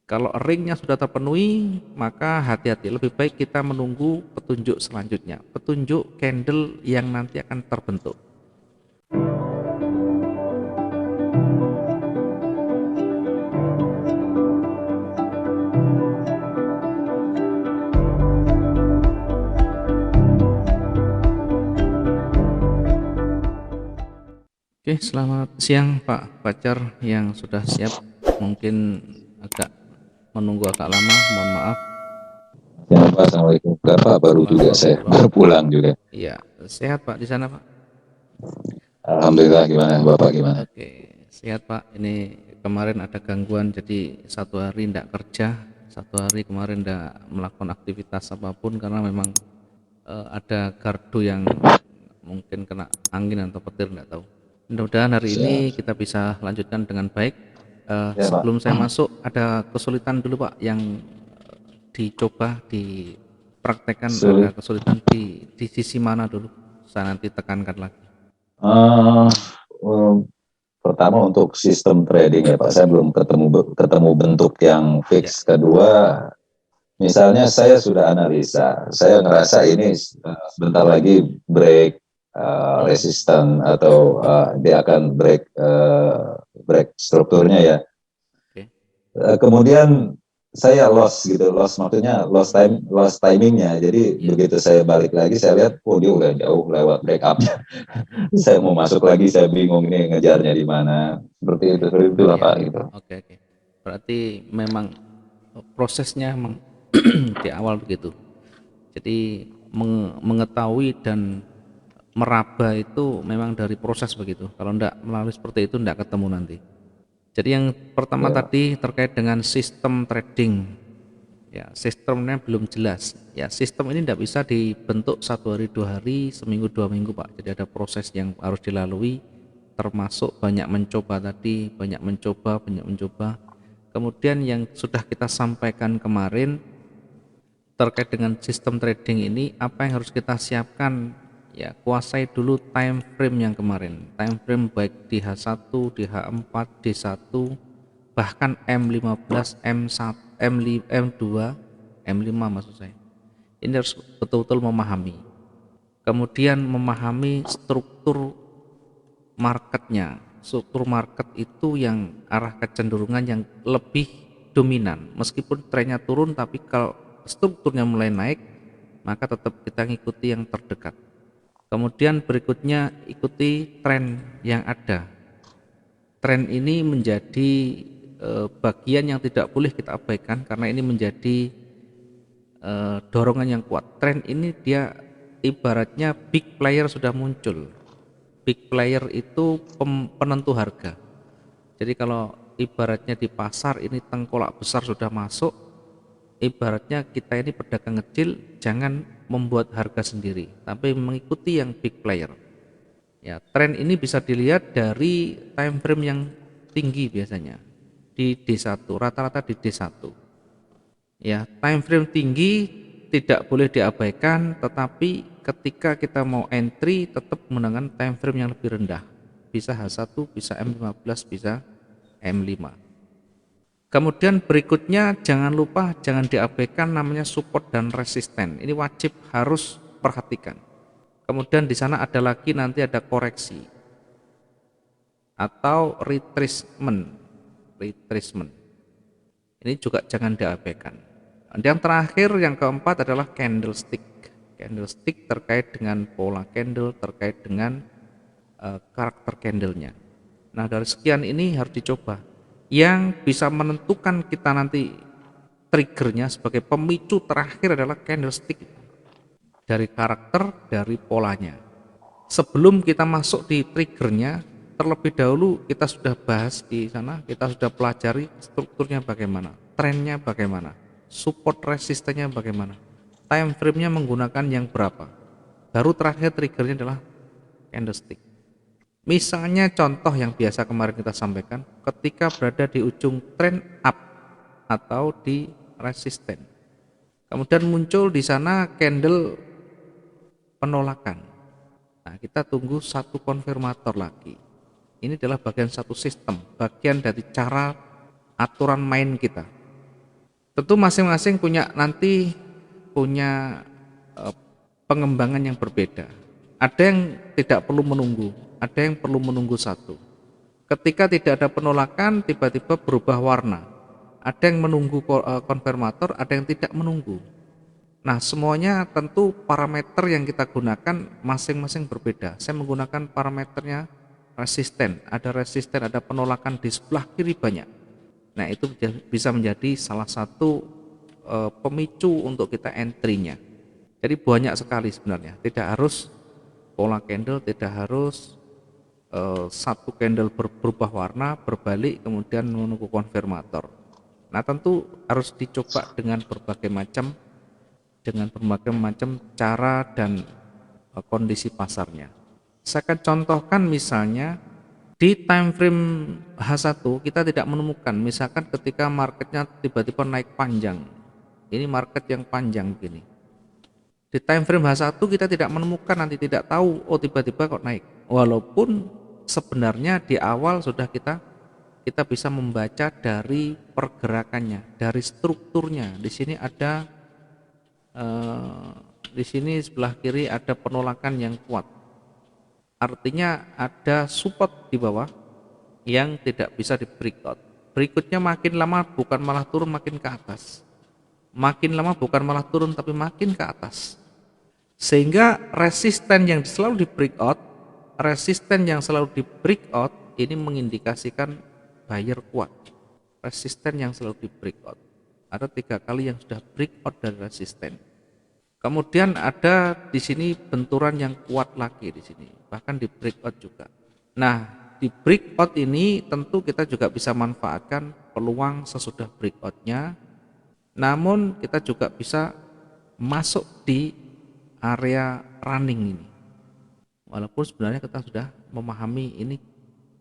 Kalau ringnya sudah terpenuhi, maka hati-hati, lebih baik kita menunggu petunjuk selanjutnya, petunjuk candle yang nanti akan terbentuk. Oke, selamat siang Pak Pacar yang sudah siap. Mungkin agak menunggu agak lama, mohon maaf. Ya Pak, Assalamualaikum. Enggak Pak, baru Waalaikumsalam juga saya, warahmatullahi baru pulang wabarakatuh. juga. Iya, sehat Pak di sana Pak? Alhamdulillah, gimana Bapak gimana? Oke, sehat Pak. Ini kemarin ada gangguan, jadi satu hari tidak kerja, satu hari kemarin tidak melakukan aktivitas apapun karena memang ada gardu yang mungkin kena angin atau petir, tidak tahu. Mudah-mudahan hari Siap. ini kita bisa lanjutkan dengan baik. Ya Sebelum Pak. saya masuk, ada kesulitan dulu Pak yang dicoba dipraktekkan, ada Sulit. kesulitan di sisi mana dulu? Saya nanti tekankan lagi. Eh, um, Pertama untuk sistem trading ya Pak, saya belum ketemu bentuk yang Ya, fix. Kedua, misalnya saya sudah analisa, saya ngerasa ini sebentar lagi break hmm, resisten atau dia akan break strukturnya ya. oke, Kemudian saya lost gitu, lost maksudnya lost timingnya. Jadi ya, begitu saya balik lagi, saya lihat, oh dia udah jauh lewat breakupnya. Saya mau masuk lagi, saya bingung ini ngejarnya di mana. oke, Seperti itulah ya, Pak gitu. oke, oke. Berarti memang prosesnya memang di awal begitu. Jadi mengetahui dan meraba itu memang dari proses begitu. Kalau tidak melalui seperti itu tidak ketemu nanti. Jadi yang pertama Ya, tadi terkait dengan sistem trading. Ya, sistemnya belum jelas. Ya, sistem ini tidak bisa dibentuk satu hari, dua hari, seminggu, dua minggu, Pak. Jadi ada proses yang harus dilalui, termasuk banyak mencoba tadi, banyak mencoba, banyak mencoba. Kemudian yang sudah kita sampaikan kemarin terkait dengan sistem trading ini, apa yang harus kita siapkan? Ya, kuasai dulu time frame yang kemarin. Time frame baik di H1, di H4, D1, bahkan M15, M1, M5, M2, M5 maksud saya. Ini harus betul-betul memahami. Kemudian memahami struktur marketnya. Struktur market itu yang arah kecenderungan yang lebih dominan. Meskipun trennya turun, tapi kalau strukturnya mulai naik, maka tetap kita ngikuti yang terdekat. Kemudian berikutnya ikuti tren yang ada. Tren ini menjadi bagian yang tidak boleh kita abaikan karena ini menjadi dorongan yang kuat. Tren ini dia ibaratnya big player sudah muncul. Big player itu penentu harga. Jadi kalau ibaratnya di pasar ini tengkolak besar sudah masuk, ibaratnya kita ini pedagang kecil jangan membuat harga sendiri, tapi mengikuti yang big player. Ya, tren ini bisa dilihat dari time frame yang tinggi biasanya di D1, rata-rata di D1. Ya, time frame tinggi tidak boleh diabaikan, tetapi ketika kita mau entry tetap menggunakan time frame yang lebih rendah. Bisa H1, bisa M15, bisa M5. Kemudian berikutnya jangan lupa, jangan diabaikan namanya support dan resisten. Ini wajib harus perhatikan. Kemudian di sana ada lagi nanti ada koreksi atau retracement. Retracement. Ini juga jangan diabaikan. Yang terakhir yang keempat adalah candlestick. Candlestick terkait dengan pola candle, terkait dengan karakter candlenya. Nah, dari sekian ini harus dicoba. Yang bisa menentukan kita nanti triggernya sebagai pemicu terakhir adalah candlestick, dari karakter, dari polanya. Sebelum kita masuk di triggernya, terlebih dahulu kita sudah bahas di sana, kita sudah pelajari strukturnya bagaimana, trennya bagaimana, support resistennya bagaimana, time frame-nya menggunakan yang berapa. Baru terakhir triggernya adalah candlestick. Misalnya contoh yang biasa kemarin kita sampaikan, ketika berada di ujung trend up atau di resisten. Kemudian muncul di sana candle penolakan. Nah, kita tunggu satu konfirmator lagi. Ini adalah bagian satu sistem, bagian dari cara aturan main kita. Tentu masing-masing punya nanti punya eh, pengembangan yang berbeda. Ada yang tidak perlu menunggu, ada yang perlu menunggu satu. Ketika tidak ada penolakan, tiba-tiba berubah warna. Ada yang menunggu konfirmator, ada yang tidak menunggu. Nah, semuanya tentu parameter yang kita gunakan masing-masing berbeda. Saya menggunakan parameternya resisten. Ada resisten, ada penolakan di sebelah kiri banyak. Nah, itu bisa menjadi salah satu pemicu untuk kita entry-nya. Jadi banyak sekali sebenarnya. Tidak harus pola candle, tidak harus satu candle berubah warna, berbalik, kemudian menunggu konfirmator. Nah, tentu harus dicoba dengan berbagai macam cara dan kondisi pasarnya. Saya akan contohkan misalnya di time frame H1 kita tidak menemukan, misalkan ketika marketnya tiba-tiba naik panjang. Ini market yang panjang begini. Di time frame H1 kita tidak menemukan, nanti tidak tahu, oh tiba-tiba kok naik. Walaupun sebenarnya di awal sudah kita bisa membaca dari pergerakannya, dari strukturnya. Di sini ada di sini sebelah kiri ada penolakan yang kuat. Artinya ada support di bawah yang tidak bisa di breakout. Berikutnya makin lama bukan malah turun, makin ke atas. Makin lama bukan malah turun tapi makin ke atas. Sehingga resisten yang selalu di breakout, resisten yang selalu di breakout ini mengindikasikan buyer kuat. Resisten yang selalu di breakout. Ada 3 kali yang sudah breakout dari resisten. Kemudian ada di sini benturan yang kuat lagi di sini, bahkan di breakout juga. Nah, di breakout ini tentu kita juga bisa manfaatkan peluang sesudah breakoutnya. Namun kita juga bisa masuk di area running ini. Walaupun sebenarnya kita sudah memahami ini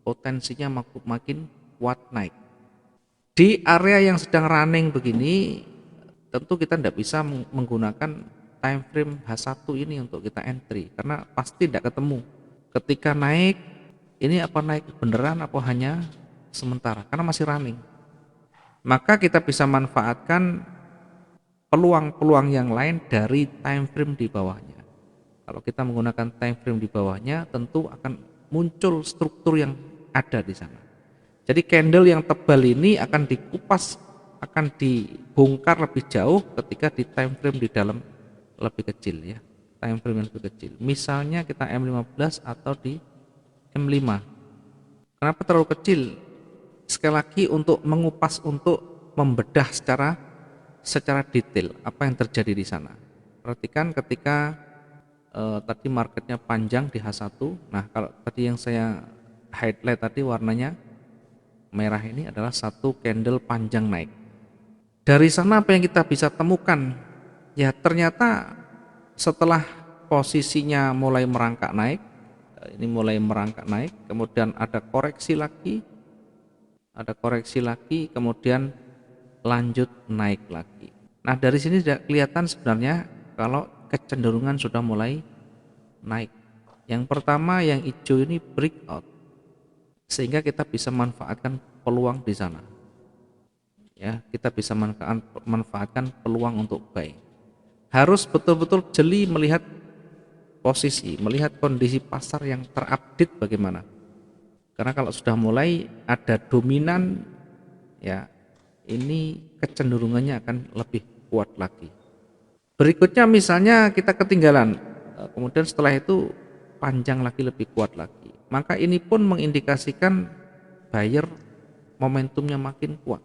potensinya makin kuat naik. Di area yang sedang running begini, tentu kita tidak bisa menggunakan time frame H1 ini untuk kita entry karena pasti tidak ketemu. Ketika naik, ini apa naik beneran apa hanya sementara karena masih running. Maka kita bisa manfaatkan peluang-peluang yang lain dari time frame di bawahnya. Kalau kita menggunakan time frame di bawahnya, tentu akan muncul struktur yang ada di sana. Jadi candle yang tebal ini akan dikupas, akan dibongkar lebih jauh ketika di time frame di dalam lebih kecil ya, time frame yang lebih kecil. Misalnya kita M15 atau di M5. Kenapa terlalu kecil? Sekali lagi untuk mengupas, untuk membedah secara detail apa yang terjadi di sana. Perhatikan ketika tadi marketnya panjang di H1. Nah, kalau tadi yang saya highlight tadi warnanya merah ini adalah satu candle panjang naik. Dari sana apa yang kita bisa temukan? Ya ternyata setelah posisinya mulai merangkak naik, ini mulai merangkak naik, kemudian ada koreksi lagi, kemudian lanjut naik lagi. Nah, dari sini sudah kelihatan sebenarnya kalau kecenderungan sudah mulai naik. Yang pertama yang hijau ini breakout, sehingga kita bisa manfaatkan peluang di sana. Ya, kita bisa manfaatkan peluang untuk buy. Harus betul-betul jeli melihat posisi, melihat kondisi pasar yang terupdate bagaimana. Karena kalau sudah mulai ada dominan, ya ini kecenderungannya akan lebih kuat lagi. Berikutnya misalnya kita ketinggalan, kemudian setelah itu panjang lagi lebih kuat lagi. Maka ini pun mengindikasikan buyer momentumnya makin kuat.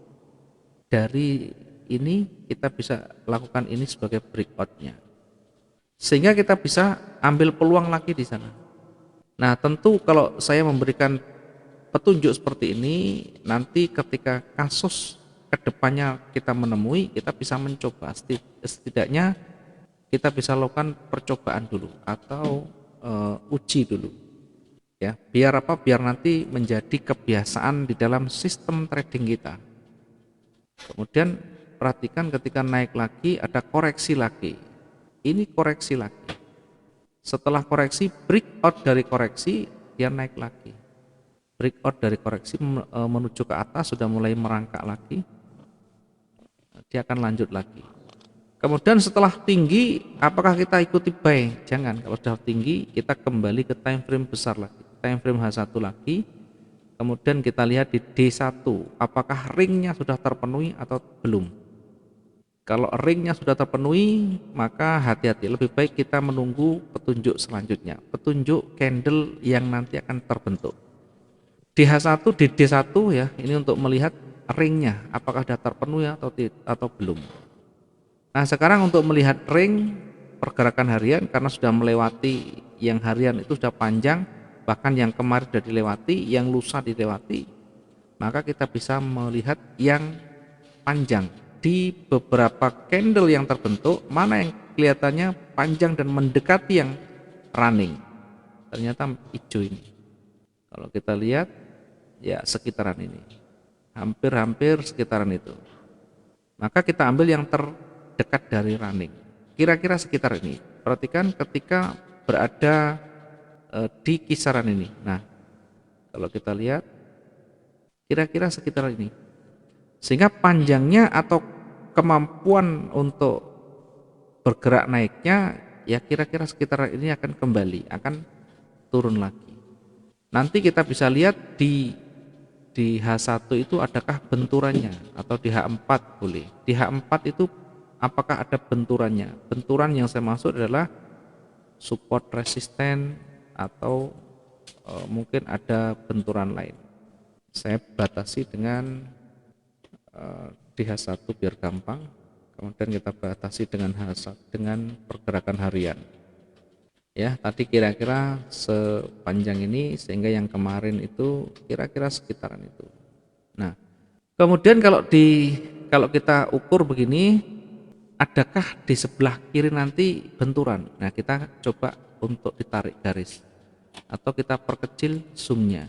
Dari ini kita bisa lakukan ini sebagai breakoutnya, sehingga kita bisa ambil peluang lagi di sana. Nah, tentu kalau saya memberikan petunjuk seperti ini, nanti ketika kasus kedepannya kita menemui, kita bisa mencoba, setidaknya kita bisa lakukan percobaan dulu atau uji dulu, ya. Biar apa? Biar nanti menjadi kebiasaan di dalam sistem trading kita. Kemudian perhatikan ketika naik lagi ada koreksi lagi. Ini koreksi lagi. Setelah koreksi, breakout dari koreksi, dia naik lagi. Breakout dari koreksi menuju ke atas sudah mulai merangkak lagi. dia akan lanjut lagi. Kemudian setelah tinggi, apakah kita ikuti buy? Jangan. Kalau sudah tinggi, kita kembali ke time frame besar lagi, time frame H1 lagi. Kemudian kita lihat di D1, apakah ringnya sudah terpenuhi atau belum. Kalau ringnya sudah terpenuhi, maka hati-hati, lebih baik kita menunggu petunjuk selanjutnya, petunjuk candle yang nanti akan terbentuk. Di H1, di D1 ya, ini untuk melihat ringnya apakah sudah terpenuhi atau belum. Nah, sekarang untuk melihat ring pergerakan harian, karena sudah melewati yang harian itu sudah panjang, bahkan yang kemarin sudah dilewati, yang lusa dilewati, maka kita bisa melihat yang panjang. Di beberapa candle yang terbentuk, mana yang kelihatannya panjang dan mendekati yang running, ternyata hijau ini. Kalau kita lihat ya sekitaran ini, hampir sekitaran itu, maka kita ambil yang terdekat dari running, kira-kira sekitar ini. Perhatikan ketika berada di kisaran ini. Nah, kalau kita lihat kira-kira sekitar ini, sehingga panjangnya atau kemampuan untuk bergerak naiknya ya kira-kira sekitar ini akan kembali, akan turun lagi. Nanti kita bisa lihat di H1 itu adakah benturannya, atau di H4 boleh. Di H4 itu apakah ada benturannya? Benturan yang saya maksud adalah support resisten atau mungkin ada benturan lain. Saya batasi dengan di H1 biar gampang, kemudian kita batasi dengan H1 dengan pergerakan harian. Ya, tadi kira-kira sepanjang ini, sehingga yang kemarin itu kira-kira sekitaran itu. Nah, kemudian kalau kita ukur begini, adakah di sebelah kiri nanti benturan? Nah, kita coba untuk ditarik garis atau kita perkecil zoomnya.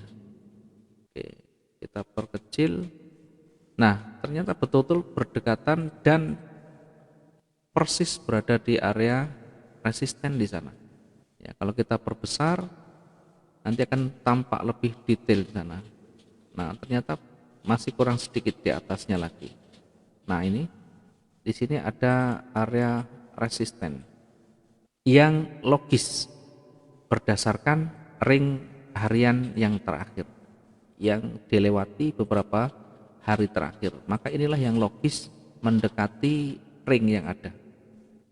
Oke, kita perkecil. Nah, ternyata betul-betul berdekatan dan persis berada di area resisten di sana. Ya, kalau kita perbesar nanti akan tampak lebih detail di sana. Nah, ternyata masih kurang sedikit di atasnya lagi. Nah, ini di sini ada area resisten yang logis berdasarkan ring harian yang terakhir yang dilewati beberapa hari terakhir. Maka inilah yang logis mendekati ring yang ada.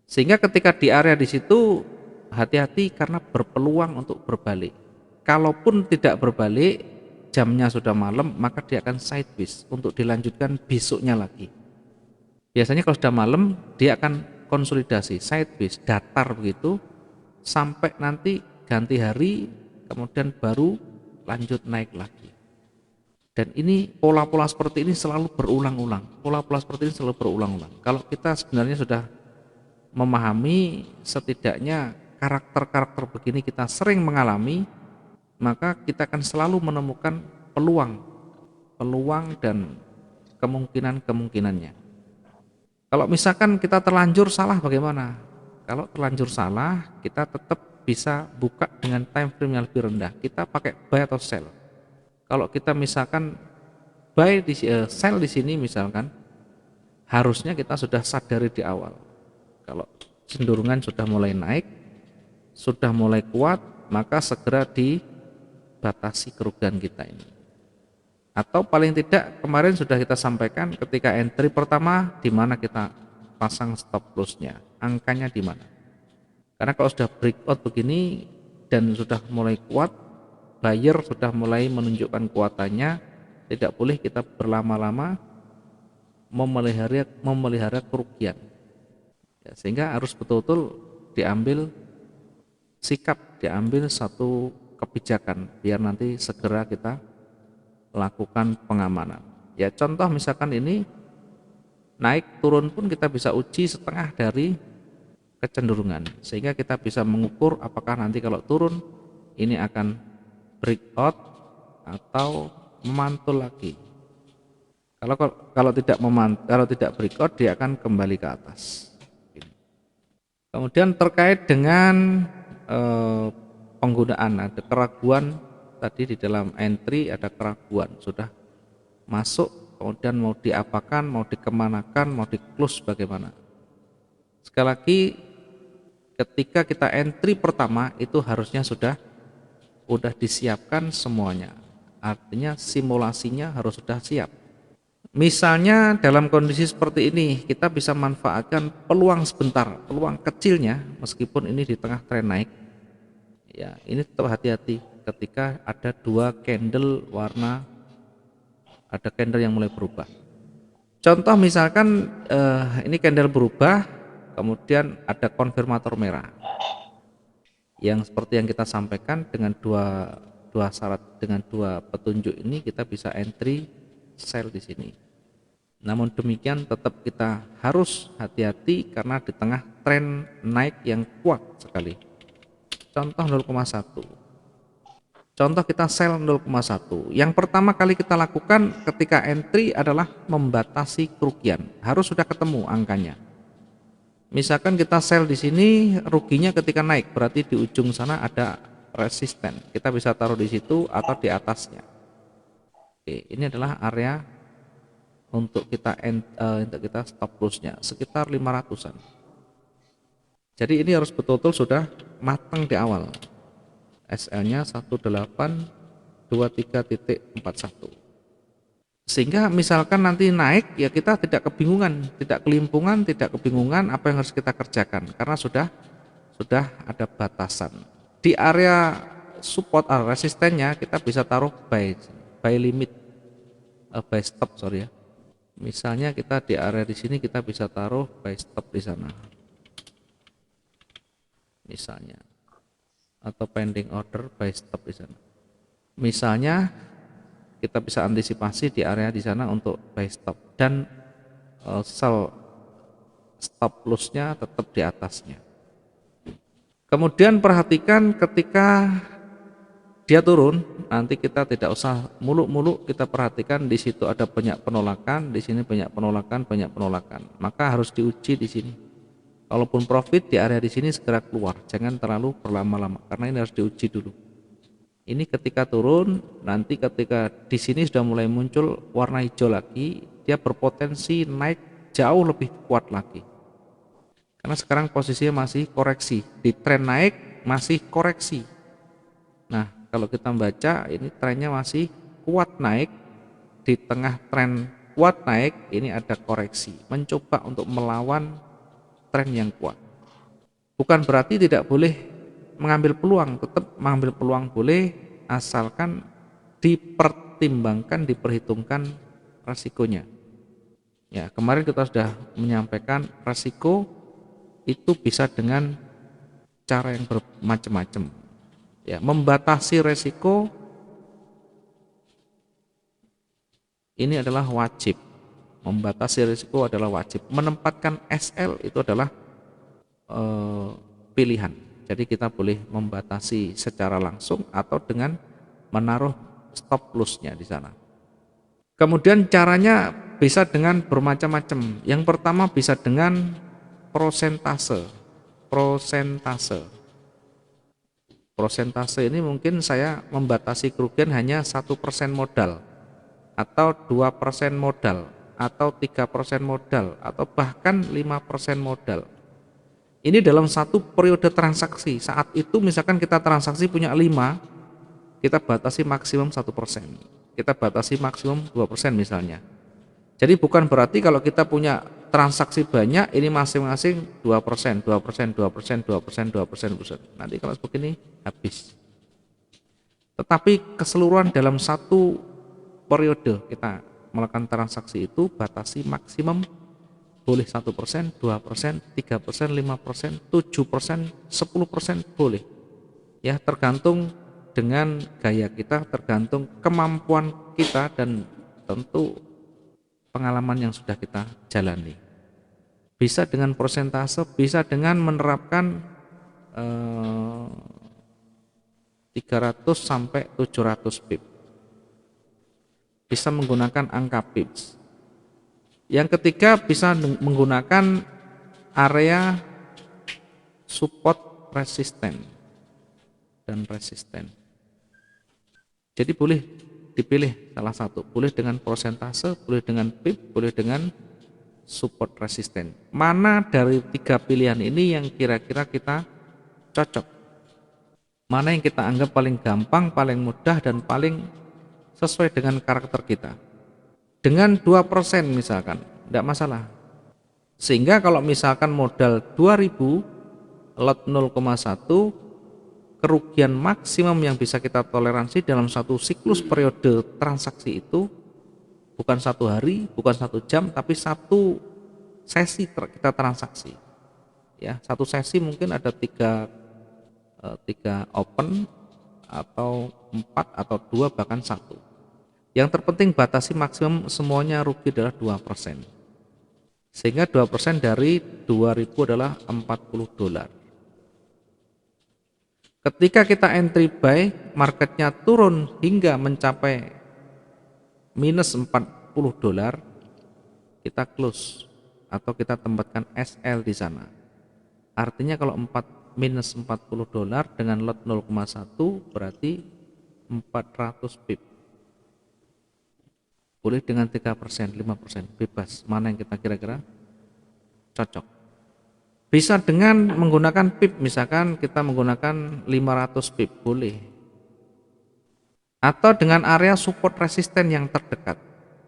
Sehingga ketika di area di situ hati-hati karena berpeluang untuk berbalik. Kalaupun tidak berbalik, jamnya sudah malam, maka dia akan sideways untuk dilanjutkan besoknya lagi. Biasanya kalau sudah malam, dia akan konsolidasi sideways, datar begitu, sampai nanti ganti hari, kemudian baru lanjut naik lagi. Dan ini pola-pola seperti ini selalu berulang-ulang. Pola-pola seperti ini selalu berulang-ulang. Kalau kita sebenarnya sudah memahami, setidaknya karakter-karakter begini kita sering mengalami, maka kita akan selalu menemukan peluang dan kemungkinan-kemungkinannya. Kalau misalkan kita terlanjur salah bagaimana? Kalau terlanjur salah, kita tetap bisa buka dengan time frame yang lebih rendah. Kita pakai buy atau sell. Kalau kita misalkan buy sell di sini misalkan, harusnya kita sudah sadari di awal. Kalau cenderungan sudah mulai naik, sudah mulai kuat, maka segera dibatasi kerugian kita ini. Atau paling tidak kemarin sudah kita sampaikan, ketika entry pertama di mana kita pasang stop loss-nya, angkanya di mana. Karena kalau sudah breakout begini dan sudah mulai kuat, buyer sudah mulai menunjukkan kuatannya, tidak boleh kita berlama-lama memelihara kerugian. Ya, sehingga harus betul-betul diambil sikap, diambil satu kebijakan biar nanti segera kita lakukan pengamanan. Ya, contoh misalkan ini naik turun pun kita bisa uji setengah dari kecenderungan, sehingga kita bisa mengukur apakah nanti kalau turun ini akan breakout atau memantul lagi. Kalau tidak breakout, dia akan kembali ke atas. Kemudian terkait dengan penggunaan, ada keraguan tadi di dalam entry, ada keraguan sudah masuk kemudian mau diapakan, mau dikemanakan, mau di close bagaimana. Sekali lagi, ketika kita entry pertama itu harusnya sudah disiapkan semuanya. Artinya simulasinya harus sudah siap. Misalnya dalam kondisi seperti ini, kita bisa manfaatkan peluang sebentar, peluang kecilnya, meskipun ini di tengah tren naik. Ya, ini tetap hati-hati ketika ada dua candle warna, ada candle yang mulai berubah. Contoh misalkan ini candle berubah, kemudian ada konfirmator merah. Yang seperti yang kita sampaikan dengan dua syarat, dengan dua petunjuk ini kita bisa entry sell di sini. Namun demikian tetap kita harus hati-hati karena di tengah tren naik yang kuat sekali. Contoh 0,1. Contoh kita sell 0,1. Yang pertama kali kita lakukan ketika entry adalah membatasi kerugian. Harus sudah ketemu angkanya. Misalkan kita sell di sini, ruginya ketika naik, berarti di ujung sana ada resisten. Kita bisa taruh di situ atau di atasnya. Oke, ini adalah area untuk kita stop lossnya sekitar 500-an. Jadi ini harus betul-betul sudah matang di awal. SL-nya 1823.41. Sehingga misalkan nanti naik, ya kita tidak kebingungan, tidak kelimpungan, tidak kebingungan apa yang harus kita kerjakan karena sudah ada batasan. Di area support resistennya kita bisa taruh buy limit, buy stop sorry ya. Misalnya kita di area di sini kita bisa taruh buy stop di sana. Misalnya, atau pending order buy stop di sana. Misalnya kita bisa antisipasi di area di sana untuk buy stop dan sell stop lossnya tetap di atasnya. Kemudian perhatikan ketika dia turun, nanti kita tidak usah muluk-muluk, kita perhatikan di situ ada banyak penolakan, di sini banyak penolakan. Maka harus diuji di sini. Kalaupun profit di area di sini segera keluar, jangan terlalu berlama-lama karena ini harus diuji dulu. Ini ketika turun, nanti ketika di sini sudah mulai muncul warna hijau lagi, dia berpotensi naik jauh lebih kuat lagi. Karena sekarang posisinya masih koreksi, di tren naik masih koreksi. Nah, kalau kita baca ini trennya masih kuat naik, di tengah tren kuat naik ini ada koreksi, mencoba untuk melawan tren yang kuat. Bukan berarti tidak boleh mengambil peluang, tetap mengambil peluang boleh, asalkan dipertimbangkan, diperhitungkan resikonya. Ya, kemarin kita sudah menyampaikan resiko itu bisa dengan cara yang bermacam-macam. Ya, membatasi resiko ini adalah wajib. Membatasi risiko adalah wajib. Menempatkan SL itu adalah pilihan. Jadi kita boleh membatasi secara langsung atau dengan menaruh stop loss-nya di sana. Kemudian caranya bisa dengan bermacam-macam. Yang pertama bisa dengan prosentase. Prosentase ini mungkin saya membatasi kerugian hanya 1% modal, atau 2% modal, atau 3% modal, atau bahkan 5% modal. Ini dalam satu periode transaksi. Saat itu misalkan kita transaksi punya 5, kita batasi maksimum 1%, kita batasi maksimum 2% misalnya. Jadi bukan berarti kalau kita punya transaksi banyak, ini masing-masing 2%, 2%, 2%, 2%, 2%. Nanti kalau begini habis. Tetapi keseluruhan dalam satu periode kita melakukan transaksi itu batasi maksimum boleh 1%, 2%, 3%, 5%, 7%, 10% boleh. Ya, tergantung dengan gaya kita, tergantung kemampuan kita dan tentu pengalaman yang sudah kita jalani. Bisa dengan persentase, bisa dengan menerapkan 300 sampai 700 pip. Bisa menggunakan angka pips. Yang ketiga bisa menggunakan area support resisten dan resisten. Jadi boleh dipilih salah satu, boleh dengan persentase, boleh dengan pip, boleh dengan support resisten. Mana dari 3 pilihan ini yang kira-kira kita cocok? Mana yang kita anggap paling gampang, paling mudah, dan paling sesuai dengan karakter kita? Dengan 2% misalkan, tidak masalah. Sehingga kalau misalkan modal 2000, lot 0,1, kerugian maksimum yang bisa kita toleransi dalam satu siklus periode transaksi itu bukan 1 hari, bukan 1 jam, tapi 1 sesi kita transaksi. Ya, 1 sesi mungkin ada tiga open atau 4 atau 2 bahkan 1. Yang terpenting batasi maksimum semuanya rugi adalah 2%. Sehingga 2% dari 2000 adalah $40. Ketika kita entry buy, marketnya turun hingga mencapai minus $40, kita close atau kita tempatkan SL di sana. Artinya kalau minus $40 dengan lot 0,1 berarti 400 pip. Boleh dengan 3%, 5%, bebas. Mana yang kita kira-kira cocok. Bisa dengan menggunakan pip, misalkan kita menggunakan 500 pip, boleh. Atau dengan area support resisten yang terdekat.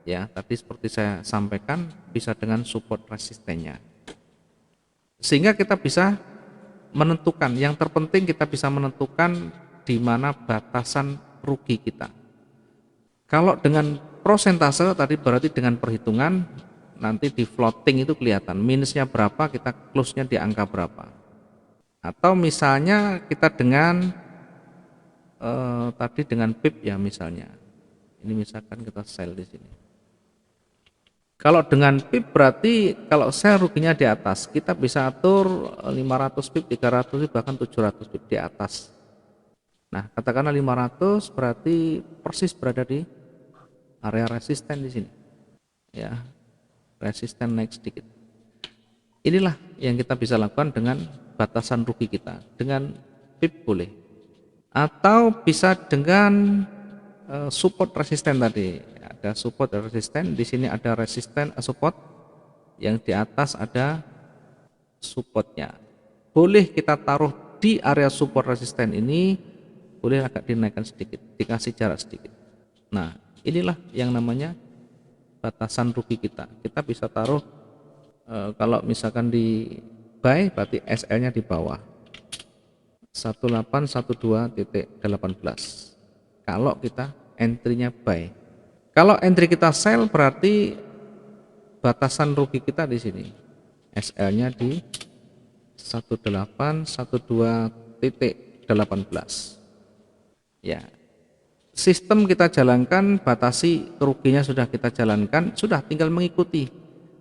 Ya, tadi seperti saya sampaikan, bisa dengan support resistennya. Sehingga kita bisa menentukan, yang terpenting kita bisa menentukan di mana batasan rugi kita. Kalau dengan prosentase tadi berarti dengan perhitungan, nanti di floating itu kelihatan minusnya berapa, kita close-nya di angka berapa. Atau misalnya kita dengan tadi dengan pip ya misalnya. Ini misalkan kita sell di sini. Kalau dengan pip berarti kalau sell ruginya di atas, kita bisa atur 500 pip, 300 pip, bahkan 700 pip di atas. Nah, katakanlah 500 berarti persis berada di area resisten di sini. Ya, resisten naik sedikit. Inilah yang kita bisa lakukan dengan batasan rugi kita. Dengan pip boleh. Atau bisa dengan support resisten tadi. Ada support dan resisten, di sini ada resisten support, yang di atas ada supportnya. Boleh kita taruh di area support resisten ini, boleh agak dinaikkan sedikit, dikasih jarak sedikit. Nah, inilah yang namanya batasan rugi kita. Kita bisa taruh kalau misalkan di buy berarti SL-nya di bawah 1812.18. Kalau kita entry-nya buy. Kalau entry kita sell berarti batasan rugi kita di sini. SL-nya di 1812.18. Ya. Sistem kita jalankan, batasi kerugiannya sudah kita jalankan, sudah tinggal mengikuti.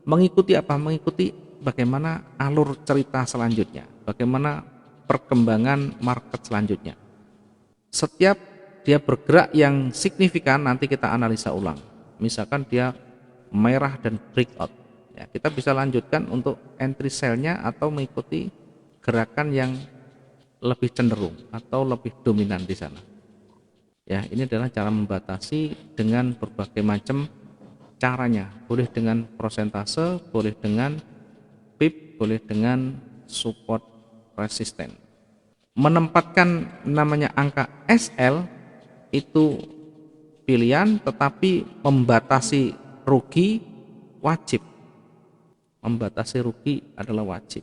Mengikuti apa? Mengikuti bagaimana alur cerita selanjutnya, bagaimana perkembangan market selanjutnya. Setiap dia bergerak yang signifikan nanti kita analisa ulang. Misalkan dia merah dan breakout, ya, kita bisa lanjutkan untuk entry sell-nya atau mengikuti gerakan yang lebih cenderung atau lebih dominan di sana. Ya, ini adalah cara membatasi dengan berbagai macam caranya. Boleh dengan persentase, boleh dengan pip, boleh dengan support resisten. Menempatkan namanya angka SL itu pilihan, tetapi membatasi rugi wajib. Membatasi rugi adalah wajib.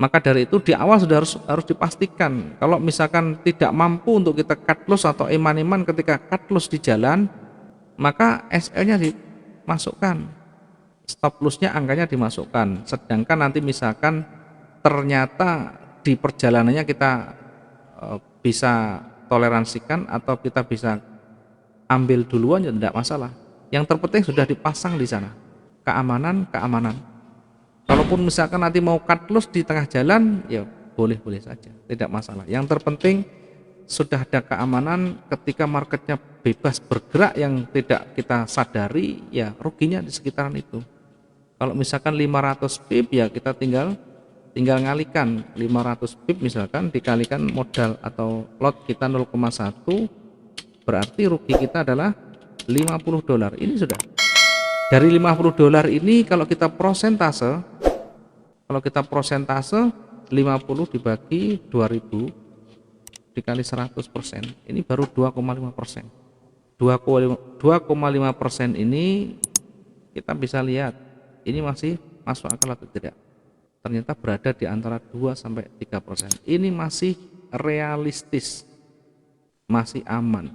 Maka dari itu di awal sudah harus dipastikan. Kalau misalkan tidak mampu untuk kita cut loss atau eman-eman ketika cut loss di jalan, maka SL-nya dimasukkan, stop loss-nya angkanya dimasukkan. Sedangkan nanti misalkan ternyata di perjalanannya kita bisa toleransikan atau kita bisa ambil duluan, ya tidak masalah. Yang terpenting sudah dipasang di sana keamanan. Kalaupun misalkan nanti mau cut loss di tengah jalan, ya boleh saja, tidak masalah. Yang terpenting sudah ada keamanan ketika marketnya bebas bergerak yang tidak kita sadari, ya ruginya di sekitaran itu. Kalau misalkan 500 pip, ya kita tinggal ngalikan 500 pip misalkan dikalikan modal atau lot kita 0,1, berarti rugi kita adalah $50. Ini sudah dari $50 ini kalau kita prosentase 50 dibagi 2000 dikali 100%, ini baru 2,5%. 2,5% ini kita bisa lihat ini masih masuk akal atau tidak. Ternyata berada di antara 2 sampai 3%. Ini masih realistis, masih aman.